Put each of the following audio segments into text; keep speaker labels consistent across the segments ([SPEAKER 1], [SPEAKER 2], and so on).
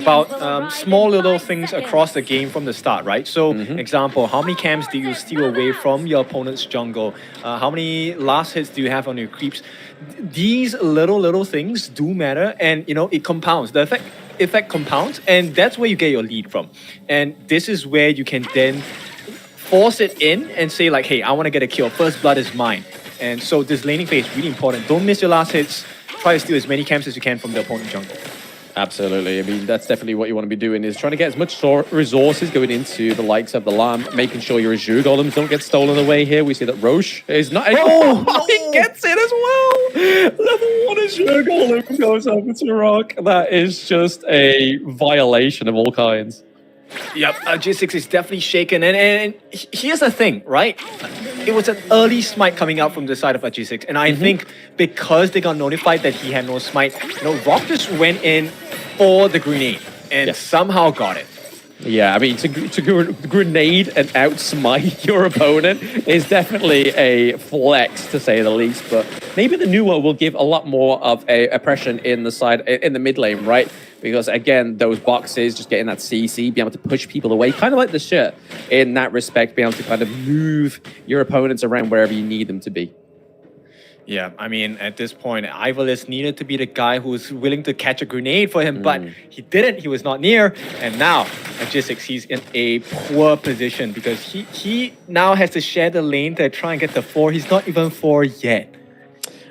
[SPEAKER 1] about small little things across the game from the start, right? So, example, how many camps do you steal away from your opponent's jungle? How many last hits do you have on your creeps? These little things do matter, and it compounds. The effect compounds, and that's where you get your lead from. And this is where you can then force it in and say like, hey, I want to get a kill. First blood is mine. And so this laning phase is really important. Don't miss your last hits. Try to steal as many camps as you can from the opponent jungle.
[SPEAKER 2] Absolutely. I mean, that's definitely what you want to be doing, is trying to get as much resources going into the likes of the Lamb, making sure your Azure Golems don't get stolen away here. We see that Roche is not... Oh, he gets it as well! Level 1 Azure Golem goes over to Rock. That is just a violation of all kinds.
[SPEAKER 1] Yep, G6 is definitely shaken. And here's the thing, right? It was an early smite coming out from the side of G6. And I think because they got notified that he had no smite, Rock just went in for the grenade and somehow got it.
[SPEAKER 2] Yeah, I mean, to grenade and outsmite your opponent is definitely a flex, to say the least. But maybe the Nuwa will give a lot more of a oppression in the mid lane, right? Because again, those boxes, just getting that CC, being able to push people away, kind of like the shirt in that respect, being able to kind of move your opponents around wherever you need them to be.
[SPEAKER 1] Yeah, I mean, at this point, Ivalice needed to be the guy who's willing to catch a grenade for him, but he didn't. He was not near. And now, at G6, he's in a poor position because he now has to share the lane to try and get the 4. He's not even 4 yet.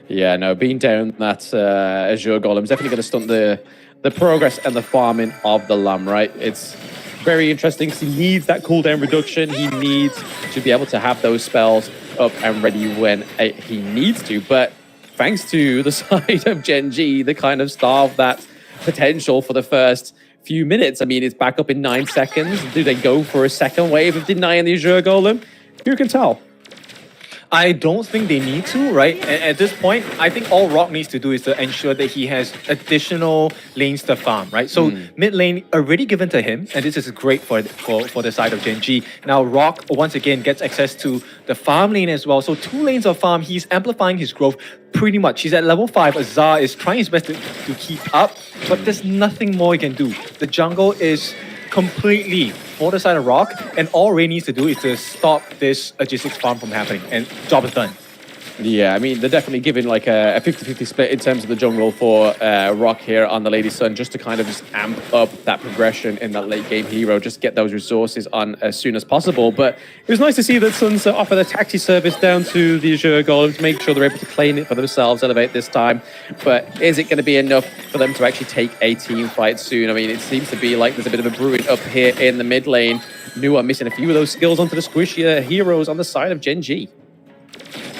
[SPEAKER 2] Yeah, no, being down that Azure Golem is definitely going to stunt the progress and the farming of the Lamb, right? It's very interesting because he needs that cooldown reduction. He needs to be able to have those spells up and ready when he needs to. But thanks to the side of Gen.G, they kind of starve that potential for the first few minutes. I mean, it's back up in 9 seconds. Do they go for a second wave of denying the Azure Golem? Who can tell?
[SPEAKER 1] I don't think they need to, right? At this point, I think all Rock needs to do is to ensure that he has additional lanes to farm, right? So mid lane already given to him, and this is great for the side of Gen.G. Now Rock once again gets access to the farm lane as well. So 2 lanes of farm, he's amplifying his growth pretty much. He's at level 5. Azar is trying his best to keep up, but there's nothing more he can do. The jungle is completely for the side of Rock, and all Ray needs to do is to stop this G6 farm from happening, and job is done.
[SPEAKER 2] Yeah, I mean, they're definitely giving like a 50-50 split in terms of the jungle for Rock here on the Lady Sun, just to kind of just amp up that progression in that late game hero, just get those resources on as soon as possible. But it was nice to see that Suns offer the taxi service down to the Azure Golem to make sure they're able to claim it for themselves, elevate this time. But is it going to be enough for them to actually take a team fight soon? I mean, it seems to be like there's a bit of a brewing up here in the mid lane. Nuwa missing a few of those skills onto the squishier heroes on the side of Gen.G.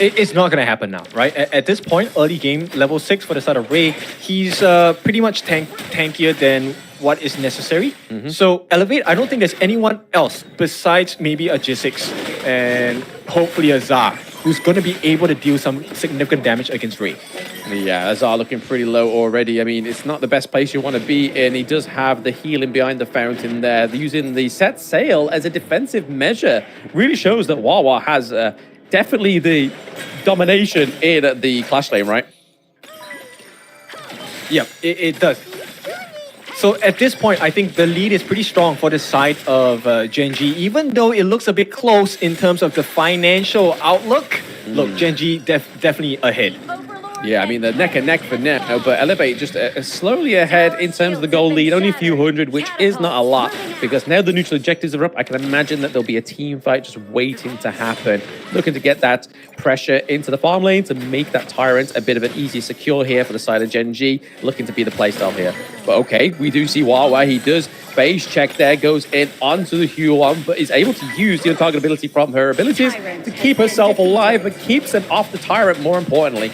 [SPEAKER 1] It's not going to happen now, right? At this point, early game, level 6 for the side of Ray, he's pretty much tankier than what is necessary. So Elevate, I don't think there's anyone else besides maybe a G6 and hopefully a Zar who's going to be able to deal some significant damage against Ray.
[SPEAKER 2] Yeah, Azar looking pretty low already. I mean, it's not the best place you want to be in. He does have the healing behind the fountain there. Using the set sail as a defensive measure really shows that Wawa has definitely the domination in the Clash lane, right?
[SPEAKER 1] Yeah, it does. So at this point, I think the lead is pretty strong for the side of Gen.G, even though it looks a bit close in terms of the financial outlook. Look, Gen.G definitely ahead.
[SPEAKER 2] Yeah, I mean, they're neck and neck for now, but Elevate just slowly ahead in terms of the goal lead, only a few hundred, which is not a lot, because now the neutral objectives are up. I can imagine that there'll be a team fight just waiting to happen, looking to get that pressure into the farm lane to make that Tyrant a bit of an easy secure here for the side of Gen.G, looking to be the playstyle here. But okay, we do see Wawa, he does base check there, goes in onto the Huon, but is able to use the target ability from her abilities to keep herself alive, but keeps them off the Tyrant more importantly.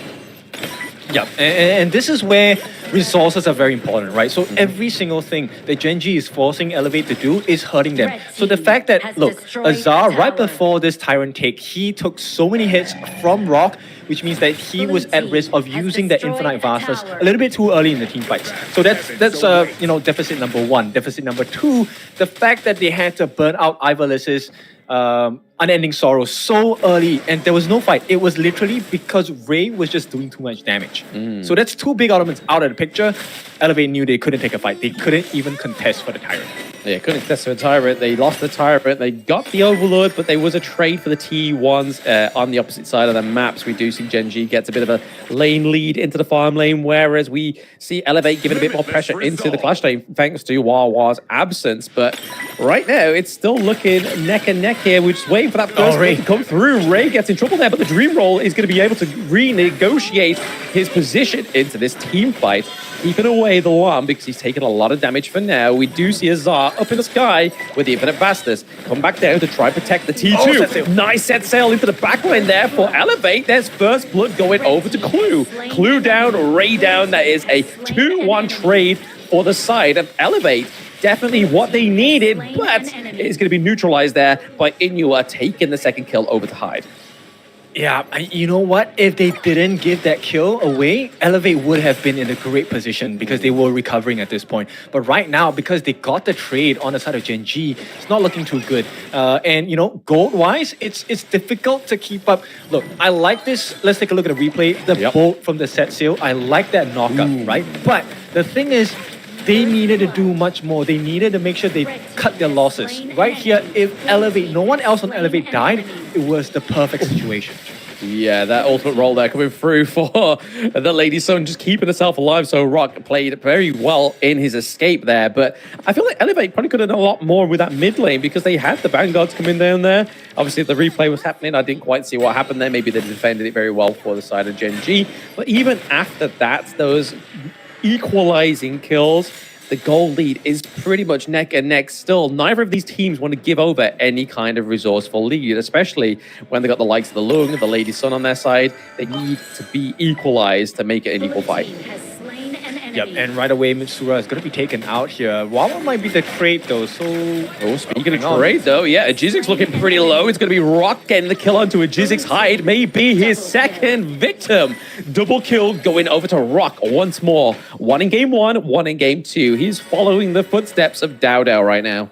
[SPEAKER 1] Yeah, and this is where resources are very important, right? So every single thing that Gen.G is forcing Elevate to do is hurting them. So the fact that, look, Azar, right before this Tyrant take, he took so many hits from Rock, which means that he was at risk of using the Infinite Vastness a little bit too early in the team fights. So that's deficit number 1. Deficit number 2, the fact that they had to burn out Ivalice's Unending Sorrow so early and there was no fight. It was literally because Ray was just doing too much damage. So that's two big elements out of the picture. Elevate knew they couldn't take a fight. They couldn't even contest for the Tyrant.
[SPEAKER 2] Yeah, couldn't contest for the Tyrant. They lost the Tyrant. They got the Overlord, but there was a trade for the T1s on the opposite side of the maps. We do see Gen.G gets a bit of a lane lead into the farm lane, whereas we see Elevate giving a bit more pressure into the clash lane thanks to Wawa's absence. But right now, it's still looking neck and neck here. We're just waiting for that first
[SPEAKER 1] Ray
[SPEAKER 2] to come through. Ray gets in trouble there, but the Dream Roll is going to be able to renegotiate his position into this team fight, keeping away the Lam because he's taken a lot of damage for now. We do see Azar up in the sky with the Infinite Vastness come back down to try and protect the T2. Nice set sail into the backline there for Elevate. There's first blood going over to Clue. Clue down, Ray down. That is a 2-1 trade for the side of Elevate. Definitely what they needed, but it's going to be neutralized there by Inua taking the second kill over to Hyde.
[SPEAKER 1] Yeah, you know what? If they didn't give that kill away, Elevate would have been in a great position because they were recovering at this point. But right now, because they got the trade on the side of Gen.G, it's not looking too good. And, you know, gold-wise, it's difficult to keep up. Look, I like this. Let's take a look at the replay. The bolt from the set sail. I like that knockup, right? But the thing is, they needed to do much more. They needed to make sure they cut their losses. Right here, if Elevate, no one else on Elevate died, it was the perfect situation.
[SPEAKER 2] Yeah, that ultimate roll there coming through for the Lady Sun, just keeping herself alive. So Rock played very well in his escape there. But I feel like Elevate probably could have done a lot more with that mid lane because they had the Vanguards coming down there. Obviously, if the replay was happening, I didn't quite see what happened there. Maybe they defended it very well for the side of Gen.G. But even after that, those equalizing kills, the goal lead is pretty much neck and neck still. Neither of these teams want to give over any kind of resourceful lead, especially when they got the likes of the Lung and the Lady Sun on their side. They need to be equalized to make it an equal fight.
[SPEAKER 1] Yep, and right away, Mitsura is going to be taken out here. Wawa might be the trade, though, so...
[SPEAKER 2] Oh, speaking of trade, though, yeah, Ajizik's looking pretty low. It's going to be Rock getting the kill onto Ajizik's Hyde. Maybe his second victim. Double kill going over to Rock once more. One in game one, one in game two. He's following the footsteps of Dao right now.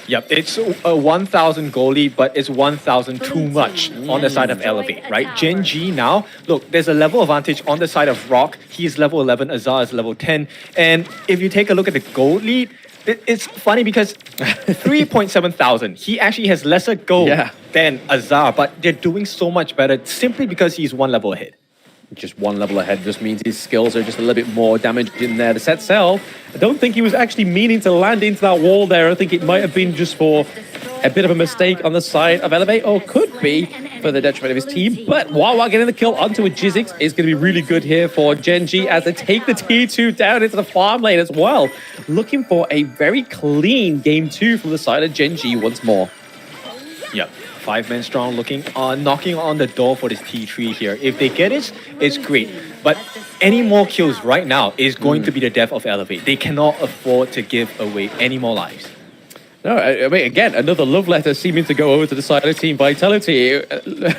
[SPEAKER 1] Yep, it's a 1,000 goal lead, but it's 1,000 too much on the side of Elevate, right? Gen.G now, look, there's a level advantage on the side of Rock. He's level 11, Azar is level 10. And if you take a look at the gold lead, it's funny because 3.7 thousand, he actually has lesser gold than Azar, but they're doing so much better simply because he's one level ahead.
[SPEAKER 2] Just one level ahead just means his skills are just a little bit more damaged in there. The set cell, I don't think he was actually meaning to land into that wall there. I think it might have been just for a bit of a mistake on the side of Elevate, or could be for the detriment of his team. But Wawa getting the kill onto a Jizzix is going to be really good here for Gen.G as they take the T2 down into the farm lane as well. Looking for a very clean game two from the side of Gen.G once more.
[SPEAKER 1] Yep. 5 men strong, knocking on the door for this T3 here. If they get it, it's great. But any more kills right now is going to be the death of Elevate. They cannot afford to give away any more lives.
[SPEAKER 2] No, I mean, again, another love letter seeming to go over to the side of Team Vitality.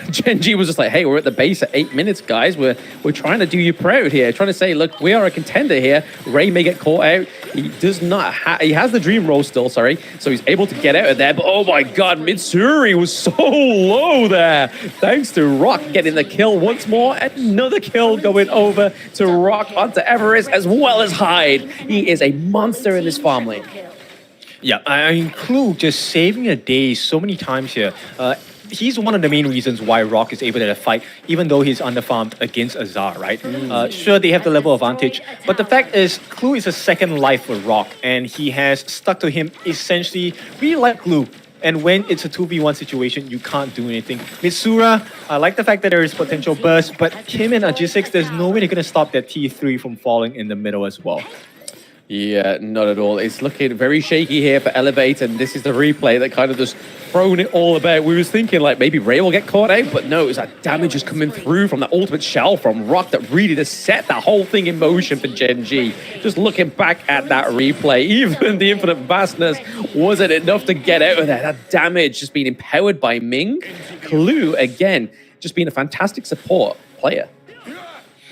[SPEAKER 2] Gen.G was just like, hey, we're at the base at 8 minutes, guys. We're trying to do you proud here. Trying to say, look, we are a contender here. Ray may get caught out. He does not he has the Dream Roll still, sorry. So he's able to get out of there. But oh my God, Mitsuri was so low there. Thanks to Rock getting the kill once more. Another kill going over to Rock onto Everest as well as Hyde. He is a monster in this farm lane.
[SPEAKER 1] Yeah, I mean, Clue just saving a day so many times here. He's one of the main reasons why Rock is able to fight, even though he's underfarmed against Azar, right? Sure, they have the level advantage, but the fact is, Clue is a second life for Rock, and he has stuck to him essentially really like Clue. And when it's a 2v1 situation, you can't do anything. Mitsura, I like the fact that there is potential burst, but him and Ajisix, there's no way they're going to stop that T3 from falling in the middle as well.
[SPEAKER 2] Yeah, not at all. It's looking very shaky here for Elevate, and this is the replay that kind of just thrown it all about. We was thinking like maybe Ray will get caught out, but no, it's that damage is coming through from that ultimate shell from Rock that really just set that whole thing in motion for Gen.G. Just looking back at that replay, even the Infinite Vastness wasn't enough to get out of there. That damage just being empowered by Ming. Clue, again, just being a fantastic support player.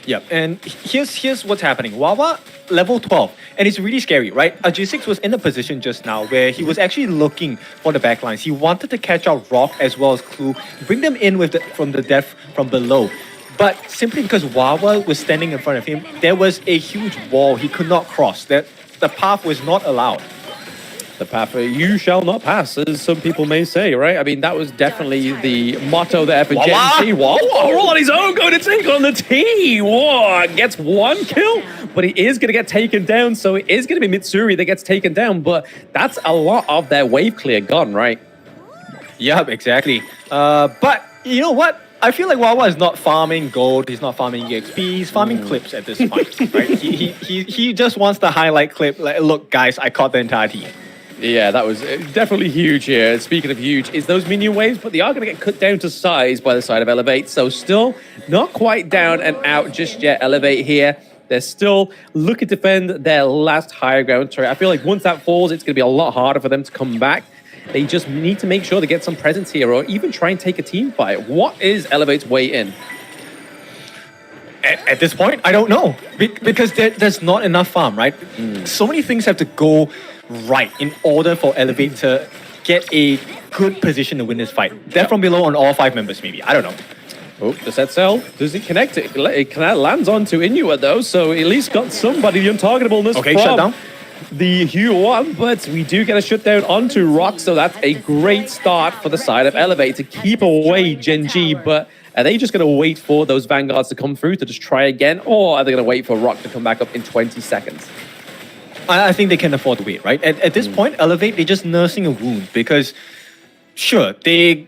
[SPEAKER 1] Yep, and here's what's happening. Wawa level 12, and it's really scary, right? G6 was in a position just now where he was actually looking for the backlines. He wanted to catch out Rock as well as Clue, bring them in with from the depth from below. But simply because Wawa was standing in front of him, there was a huge wall he could not cross. That the path was not allowed.
[SPEAKER 2] The path you shall not pass, as some people may say, right? I mean, that was definitely the motto there for Gen.G. Wawa all on his own, going to take on the T. Whoa, gets one kill, but he is going to get taken down. So it is going to be Mitsuri that gets taken down, but that's a lot of their wave clear gone, right?
[SPEAKER 1] Yep, exactly. But you know what? I feel like Wawa is not farming gold. He's not farming EXP. He's farming clips at this point, right? He just wants the highlight clip. Like, look, guys, I caught the entire team.
[SPEAKER 2] Yeah, that was definitely huge here. Speaking of huge, is those minion waves, but they are going to get cut down to size by the side of Elevate. So still not quite down and out just yet, Elevate here. They're still looking to defend their last higher ground turret. I feel like once that falls, it's going to be a lot harder for them to come back. They just need to make sure they get some presence here or even try and take a team fight. What is Elevate's way in?
[SPEAKER 1] At this point, I don't know. Because there's not enough farm, right? So many things have to go right in order for Elevate to get a good position to win this fight. Death from below on all 5 members, maybe. I don't know.
[SPEAKER 2] Oh, the set cell, does it connect? It lands onto Inuit though, so at least got somebody the untargetableness
[SPEAKER 1] Okay,
[SPEAKER 2] from
[SPEAKER 1] shut down.
[SPEAKER 2] the Hue 1, but we do get a shutdown onto Rock, so that's a great start for the side of Elevate to keep away Gen.G, but are they just going to wait for those Vanguards to come through to just try again, or are they going to wait for Rock to come back up in 20 seconds?
[SPEAKER 1] I think they can afford to wait, right? At this point, Elevate, they're just nursing a wound because, sure, they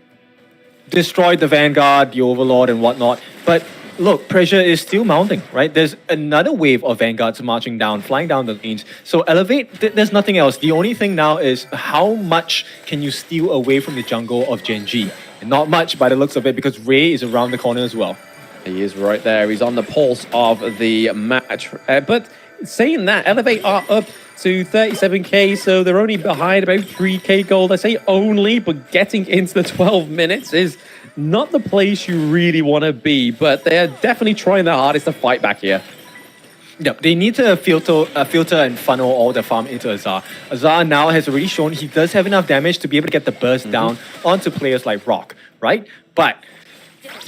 [SPEAKER 1] destroyed the Vanguard, the Overlord, and whatnot, but look, pressure is still mounting, right? There's another wave of Vanguards marching down, flying down the lanes. So Elevate, there's nothing else. The only thing now is how much can you steal away from the jungle of Gen.G? And not much by the looks of it because Ray is around the corner as well.
[SPEAKER 2] He is right there. He's on the pulse of the match. But saying that, Elevate are up to 37k, so they're only behind about 3k gold. I say only, but getting into the 12 minutes is not the place you really want to be, but they're definitely trying their hardest to fight back here.
[SPEAKER 1] Yep, they need to filter and funnel all the farm into Azar. Azar now has already shown he does have enough damage to be able to get the burst down onto players like Rock, right? But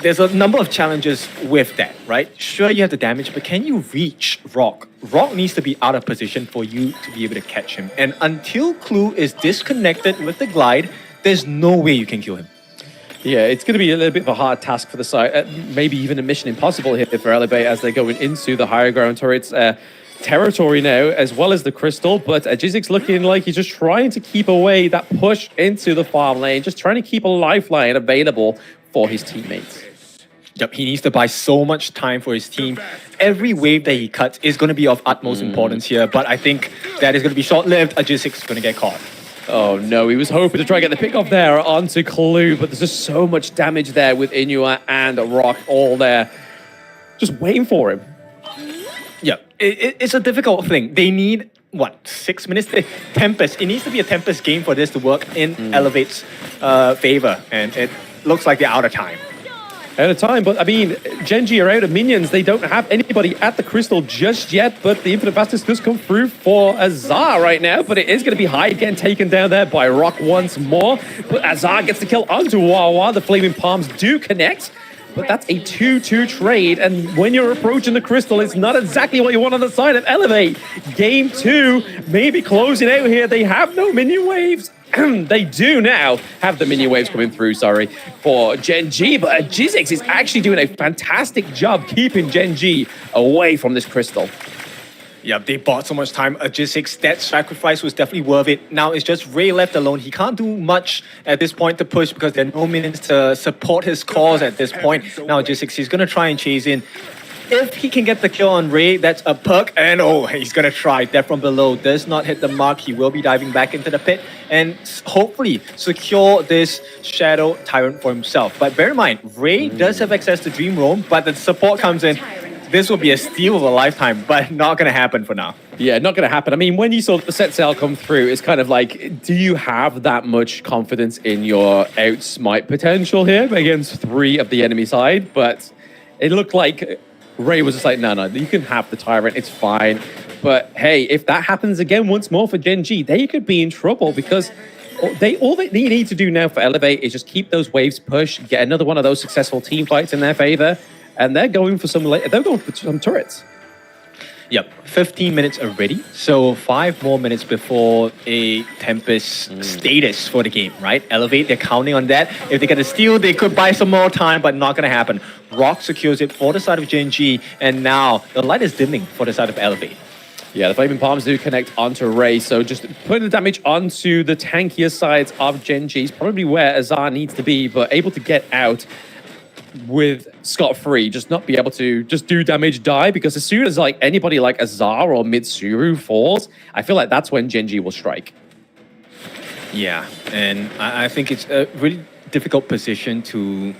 [SPEAKER 1] there's a number of challenges with that, right? Sure, you have the damage, but can you reach Rock? Rock needs to be out of position for you to be able to catch him. And until Clue is disconnected with the glide, there's no way you can kill him.
[SPEAKER 2] Yeah, it's going to be a little bit of a hard task for the side, maybe even a mission impossible here for Elevate as they're going into the higher ground turrets territory now, as well as the crystal. But Jizik's looking like he's just trying to keep away that push into the farm lane, just trying to keep a lifeline available for his teammates.
[SPEAKER 1] Yep, he needs to buy so much time for his team. Every wave that he cuts is going to be of utmost importance here, but I think that is going to be short-lived. G6 is going to get caught.
[SPEAKER 2] Oh no, he was hoping to try and get the pick off there onto Clue, but there's just so much damage there with Inuit and Rock all there. Just waiting for him.
[SPEAKER 1] Yeah, it's a difficult thing. They need, what, 6 minutes? Tempest. It needs to be a Tempest game for this to work in Elevate's favor, and it looks like they're out of time.
[SPEAKER 2] Out of time, but I mean, Gen.G are out of minions. They don't have anybody at the crystal just yet, but the Infinite Bastards does come through for Azar right now, but it is going to be high again, taken down there by Rock once more. But Azar gets the kill onto Wawa. The Flaming Palms do connect, but that's a 2-2 trade, and when you're approaching the crystal, it's not exactly what you want on the side of Elevate. Game 2, maybe closing out here. They have no minion waves. They do now have the minion waves coming through, for Gen.G, but Jizix is actually doing a fantastic job keeping Gen.G away from this crystal.
[SPEAKER 1] Yeah, they bought so much time. G6, that sacrifice was definitely worth it. Now it's just Ray left alone. He can't do much at this point to push because there are no minions to support his cause at this point. Now G6, he's going to try and chase in. If he can get the kill on Ray, that's a perk. And oh, he's going to try. Death from below does not hit the mark. He will be diving back into the pit and hopefully secure this Shadow Tyrant for himself. But bear in mind, Ray does have access to Dream Roam, but the support comes in. This will be a steal of a lifetime, but not going to happen for now.
[SPEAKER 2] Yeah, not going to happen. I mean, when you saw the set sail come through, it's kind of like, do you have that much confidence in your outsmite potential here against 3 of the enemy side? But it looked like Ray was just like, no, you can have the Tyrant, it's fine. But hey, if that happens again once more for Gen.G, they could be in trouble because all they need to do now for Elevate is just keep those waves push, get another one of those successful team fights in their favor, and they're going for some turrets.
[SPEAKER 1] Yep, 15 minutes already. So 5 more minutes before a Tempest status for the game, right? Elevate, they're counting on that. If they get a steal, they could buy some more time, but not going to happen. RoK secures it for the side of Gen.G, and now the light is dimming for the side of Elevate.
[SPEAKER 2] Yeah, the Flaming Palms do connect onto Ray, so just putting the damage onto the tankier sides of Gen.G is probably where Azar needs to be, but able to get out with scot-free, just not be able to just do damage, die, because as soon as like anybody like Azar or Mitsuru falls, I feel like that's when Gen.G will strike.
[SPEAKER 1] Yeah, and I think it's a really difficult position to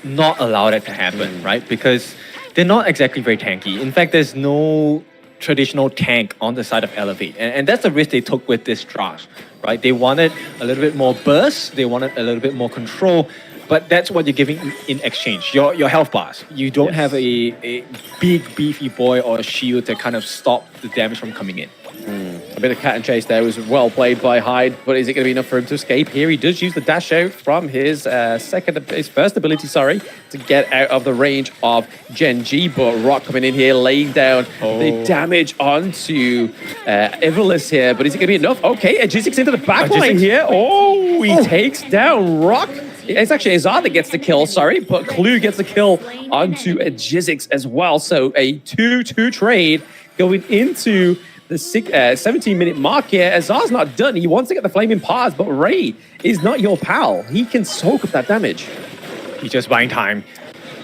[SPEAKER 1] not allow that to happen, right? Because they're not exactly very tanky. In fact, there's no traditional tank on the side of Elevate, and that's the risk they took with this draft, right? They wanted a little bit more burst, they wanted a little bit more control, but that's what you're giving in exchange. Your health bars. You don't have a big beefy boy or a shield to kind of stop the damage from coming in.
[SPEAKER 2] A bit of cat and chase there was well played by Hyde, but is it going to be enough for him to escape here? He does use the dash out from his first ability, to get out of the range of Gen.G, but RoK coming in here, laying down the damage onto Ivalice here, but is it going to be enough? Okay, a G6 into the backline here. He takes down RoK. It's actually Azar that gets the kill, but Clue gets the kill onto a Jizzix as well. So a 2-2 trade going into the 17-minute mark here. Azar's not done. He wants to get the Flaming Paws, but Ray is not your pal. He can soak up that damage.
[SPEAKER 1] He's just buying time.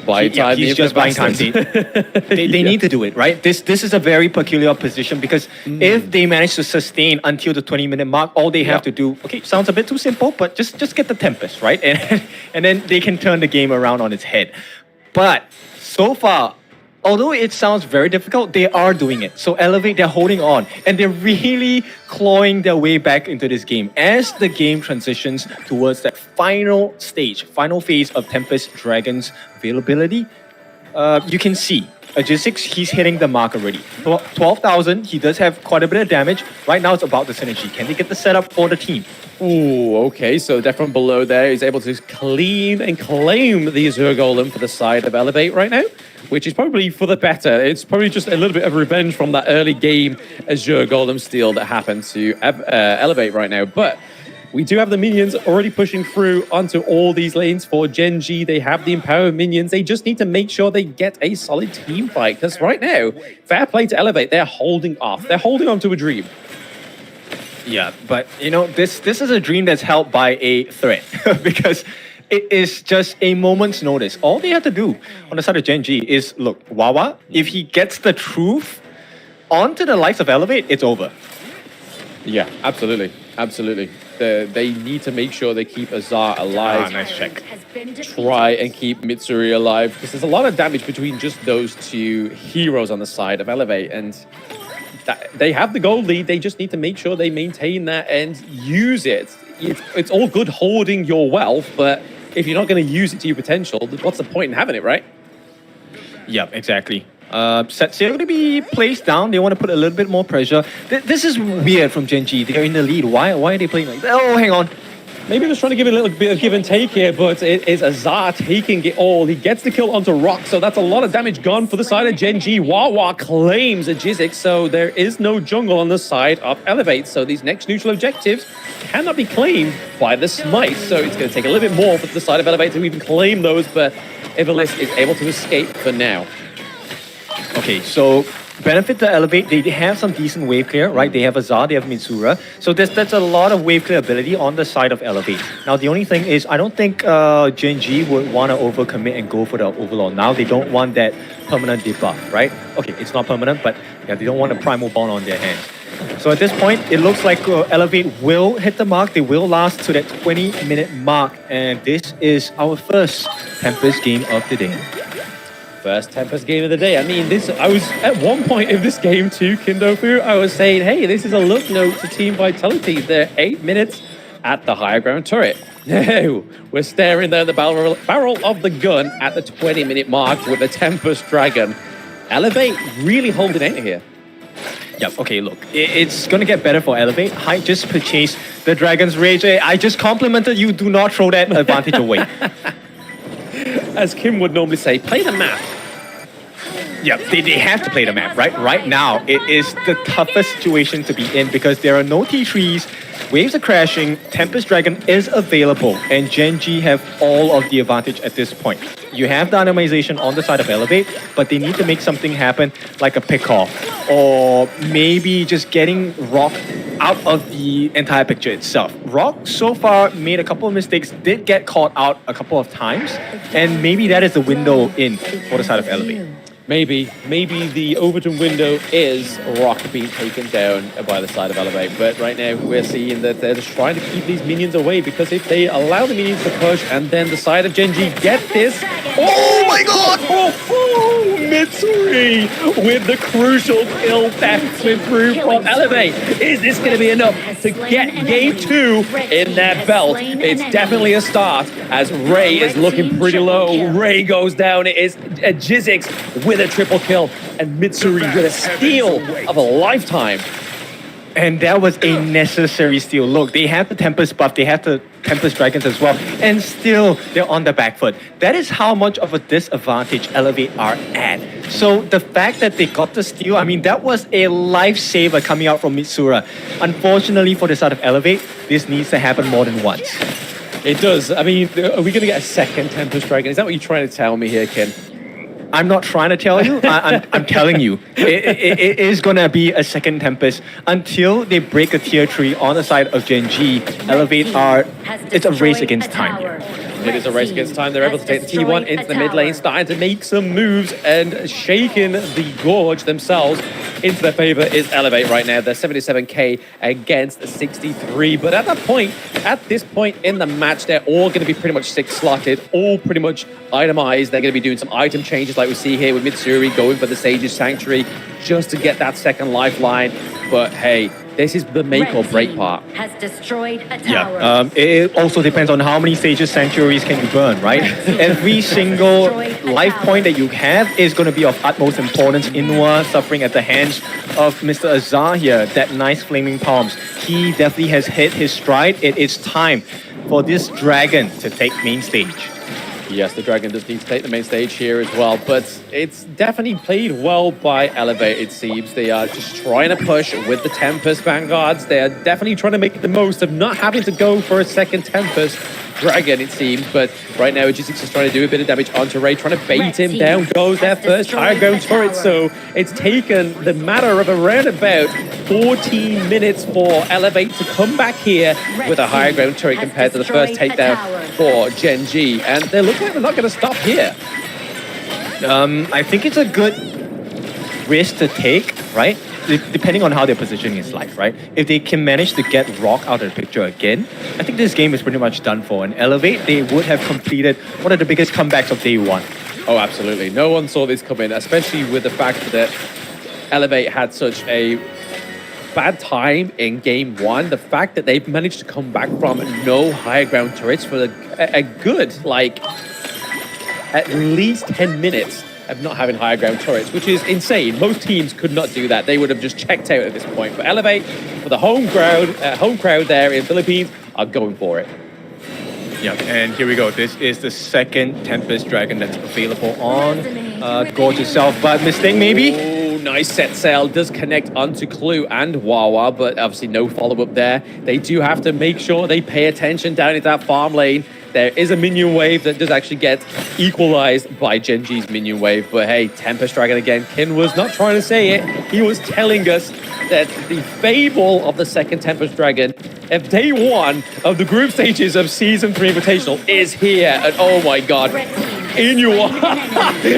[SPEAKER 2] He's
[SPEAKER 1] just buying time. They need to do it, right? This is a very peculiar position because if they manage to sustain until the 20-minute mark, all they have to do, okay, sounds a bit too simple, but just get the Tempest, right? And then they can turn the game around on its head. But so far, although it sounds very difficult, they are doing it. So Elevate, they're holding on, and they're really clawing their way back into this game. As the game transitions towards that final stage, final phase of Tempest Dragon's availability, you can see a G6, he's hitting the mark already. 12,000, he does have quite a bit of damage. Right now it's about the synergy. Can they get the setup for the team?
[SPEAKER 2] Ooh, okay, so Def from below there is able to clean and claim the Azure Golem for the side of Elevate right now, which is probably for the better. It's probably just a little bit of revenge from that early game Azure Golem steal that happened to Elevate right now. But we do have the minions already pushing through onto all these lanes for Gen.G. They have the empowered minions. They just need to make sure they get a solid team fight, because right now, fair play to Elevate, they're holding off. They're holding on to a dream.
[SPEAKER 1] Yeah, but you know, this is a dream that's held by a threat because it is just a moment's notice. All they have to do on the side of Gen.G is, look, Wawa, if he gets the truth onto the likes of Elevate, it's over.
[SPEAKER 2] Yeah, absolutely. They need to make sure they keep Azar alive.
[SPEAKER 1] Nice check.
[SPEAKER 2] Try and keep Mitsuri alive, because there's a lot of damage between just those two heroes on the side of Elevate, and they have the gold lead. They just need to make sure they maintain that and use it. It's all good holding your wealth, but if you're not going to use it to your potential, what's the point in having it, right?
[SPEAKER 1] Yep, exactly. Set sail to be placed down. They want to put a little bit more pressure. This is weird from Gen.G. They're in the lead. Why are they playing like that? Oh, hang on.
[SPEAKER 2] Maybe they're trying to give it a little bit of give and take here, but it is Azar taking it all. He gets the kill onto RoK, so that's a lot of damage gone for the side of Gen.G. Wawa claims a Jizzix, so there is no jungle on the side of Elevate. So these next neutral objectives cannot be claimed by the Smite. So it's going to take a little bit more for the side of Elevate to even claim those, but Ivalice is able to escape for now.
[SPEAKER 1] Okay, so benefit to Elevate, they have some decent wave clear, right? They have Azar, they have Mitsura. So that's a lot of wave clear ability on the side of Elevate. Now, the only thing is, I don't think Gen.G would want to overcommit and go for the Overlord. Now, they don't want that permanent debuff, right? Okay, it's not permanent, but yeah, they don't want a Primal Bond on their hands. So at this point, it looks like Elevate will hit the mark. They will last to that 20-minute mark. And this is our first Tempest game of the day.
[SPEAKER 2] First Tempest game of the day. I mean, I was at one point in this game too, Kindofu, I was saying, hey, this is a look note to Team Vitality. They're 8 minutes at the higher ground turret. No, we're staring there at the barrel of the gun at the 20-minute mark with the Tempest Dragon. Elevate really holding out here.
[SPEAKER 1] Yep, okay, look. It's gonna get better for Elevate. I just purchased the Dragon's Rage. I just complimented you. Do not throw that advantage away.
[SPEAKER 2] As Kim would normally say, play the map.
[SPEAKER 1] Yeah, they have to play the map, right? Right now, it is the toughest situation to be in because there are no T3s, waves are crashing, Tempest Dragon is available, and Gen.G have all of the advantage at this point. You have dynamization on the side of Elevate, but they need to make something happen like a pick-off, or maybe just getting Rock out of the entire picture itself. Rock so far made a couple of mistakes, did get caught out a couple of times, and maybe that is the window in for the side of Elevate.
[SPEAKER 2] Maybe the Overton window is Rock being taken down by the side of Elevate, but right now we're seeing that they're just trying to keep these minions away because if they allow the minions to push and then the side of Gen.G get this...
[SPEAKER 1] Oh my god!
[SPEAKER 2] Oh, Mitsuri with the crucial kill backflip through from Elevate. Is this going to be enough to get game 2 in their belt? It's definitely a start as Ray is looking pretty low. Ray goes down. It is a Jizzix with a triple kill and Mitsuri with a steal of a lifetime.
[SPEAKER 1] And that was a necessary steal. Look, they have the Tempest buff, they have the Tempest Dragons as well, and still they're on the back foot. That is how much of a disadvantage Elevate are at. So the fact that they got the steal, I mean, that was a lifesaver coming out from Mitsura. Unfortunately for the side of Elevate, this needs to happen more than once.
[SPEAKER 2] It does. I mean, are we going to get a second Tempest Dragon? Is that what you're trying to tell me here, Ken?
[SPEAKER 1] I'm not trying to tell you. I'm telling you. It is going to be a second Tempest until they break a tier 3 on the side of Gen.G. Elevate are... It's a race against time here.
[SPEAKER 2] It is a race against time. They're able to take the T1 into the mid lane, starting to make some moves and shaking the Gorge themselves into their favor is Elevate right now. They're 77k against 63. But at this point in the match, they're all going to be pretty much 6-slotted, all pretty much itemized. They're going to be doing some item changes like we see here with Mitsuri going for the Sage's Sanctuary just to get that second lifeline. But hey, this is the make or break part.
[SPEAKER 3] Has destroyed a tower.
[SPEAKER 1] Yeah, it also depends on how many Sage's Sanctuaries can you burn, right? Every single life point that you have is going to be of utmost importance. Inwa suffering at the hands of Mr. Azar here, that nice Flaming Palms. He definitely has hit his stride. It is time for this Dragon to take main stage.
[SPEAKER 2] Yes, the Dragon does need to take the main stage here as well, but it's definitely played well by Elevate, it seems. They are just trying to push with the Tempest Vanguards. They are definitely trying to make the most of not having to go for a second Tempest Dragon, it seems, but right now Jizzix is trying to do a bit of damage onto Ray, trying to bait him down. Goes their first high ground turret, so it's taken the matter of around about 14 minutes for Elevate to come back here with a higher ground turret compared to the first takedown for Gen.G, and they look like they're not going to stop here.
[SPEAKER 1] I think it's a good risk to take, right? Depending on how their positioning is like, right? If they can manage to get Rock out of the picture again, I think this game is pretty much done for. And Elevate, they would have completed one of the biggest comebacks of day 1.
[SPEAKER 2] Oh, absolutely. No one saw this coming, especially with the fact that Elevate had such a bad time in game 1. The fact that they've managed to come back from no higher ground turrets for a good, like, at least 10 minutes of not having higher ground turrets, which is insane. Most teams could not do that. They would have just checked out at this point. But Elevate, for the home crowd there in Philippines, are going for it.
[SPEAKER 1] Yeah, and here we go. This is the second Tempest Dragon that's available on Gorge itself. But mistake maybe?
[SPEAKER 2] Oh, nice set sail. Does connect onto Clue and Wawa, but obviously no follow-up there. They do have to make sure they pay attention down into that farm lane. There is a minion wave that does actually get equalized by Gen.G's minion wave. But hey, Tempest Dragon again. Kin was not trying to say it. He was telling us that the fable of the second Tempest Dragon of day 1 of the group stages of Season 3 Invitational is here. And oh my god, Inua,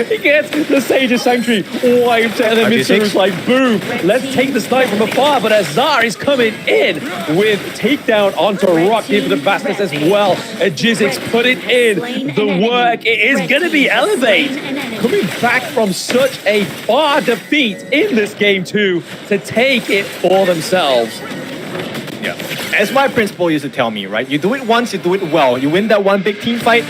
[SPEAKER 2] he gets the Sage's Sanctuary wiped, and then Mitsuru's like, boom, let's take the snipe from afar, but Azar is coming in with takedown onto Rock, give the Bastards as well. Jizzix put it in the work. It is going to be Elevate coming back from such a far defeat in this game 2 to take it for themselves.
[SPEAKER 1] Yeah. As my principal used to tell me, right? You do it once, you do it well. You win that one big team fight,